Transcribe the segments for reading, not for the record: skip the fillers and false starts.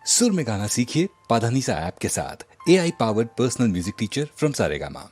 सुर में गाना सीखिए पाधानीसा ऐप के साथ। AI powered personal music teacher from Saregama.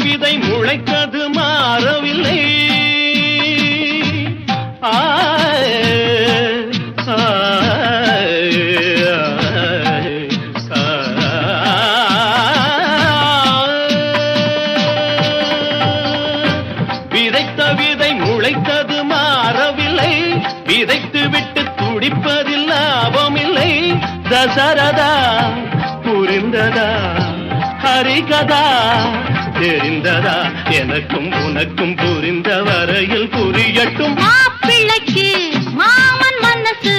விதை முளைத்தது மாறவில்லை. விதைத்த விதை முளைத்தது மாறவில்லை. விதைத்து விட்டு துடிப்பதில் லாபமில்லை. தசரதா புரிந்ததா? ஹரிகதா தெரிந்ததா? எனக்கும் உனக்கும் புரிந்த வரையில் புரியட்டும். மாப்பிள்ளைக்கு மாமன் மனசு,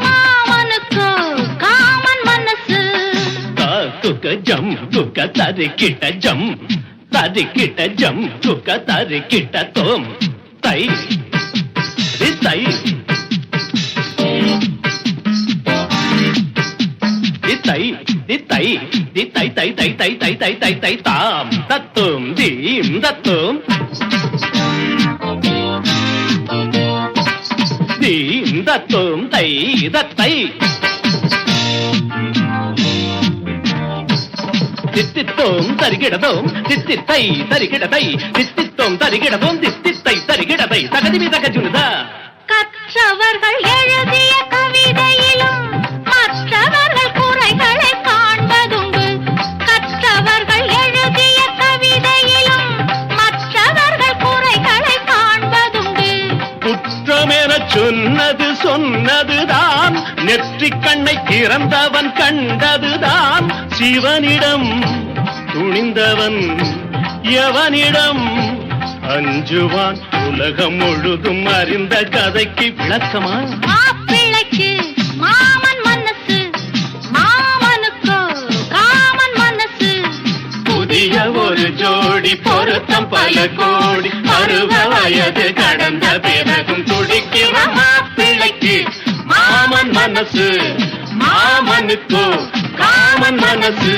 மாமனுக்கு காமன் மனசு. குக்க ஜம் குக்க தரிக்கிட்ட ஜம், தரிக்கிட்ட ஜம் குக்க தரிக்கிட்ட தோம் தை தை தை தை தை தை தை தை தை தை தை தை தை தாம் தத்தும் தீம் தத்தும் தீம் தத்தும் தை தத்தை தித்தித்தோம் தரிகிடதோம் தித்தித்தை தரிகிடதை தித்தித்தோம் தரிகிடதோம் தித்தித்தை தரிகிடதை தகதிமி தகஜுனுதா. கற்றவர்கள் எழுதிய கவிதையிலும் மற்றவர்கள் குறைகளை காண்பதுண்டு. கற்றவர்கள் எழுதிய கவிதையிலும் மற்றவர்கள் குறைகளை காண்பதுண்டு. குற்றமென சொன்னது சொன்னதுதான், நெற்றிக் கண்ணை திறந்தவன் கண்டதுதான். சிவனிடம் துணிந்தவன் எவனிடம் அஞ்சுவான்? உலகம் முழுதும் அறிந்த கதைக்கு விளக்கமா? மாப்பிள்ளைக்கு மாமன் மனசு, மாமனுக்கு காமன் மனசு. புதிய ஒரு ஜோடி பொருத்தம் பல கோடி, பருவ வயது கடந்த பிறகும் துடிக்கிற மாப்பிள்ளைக்கு மாமன் மனசு, மாமனுக்கு காமன் மனசு.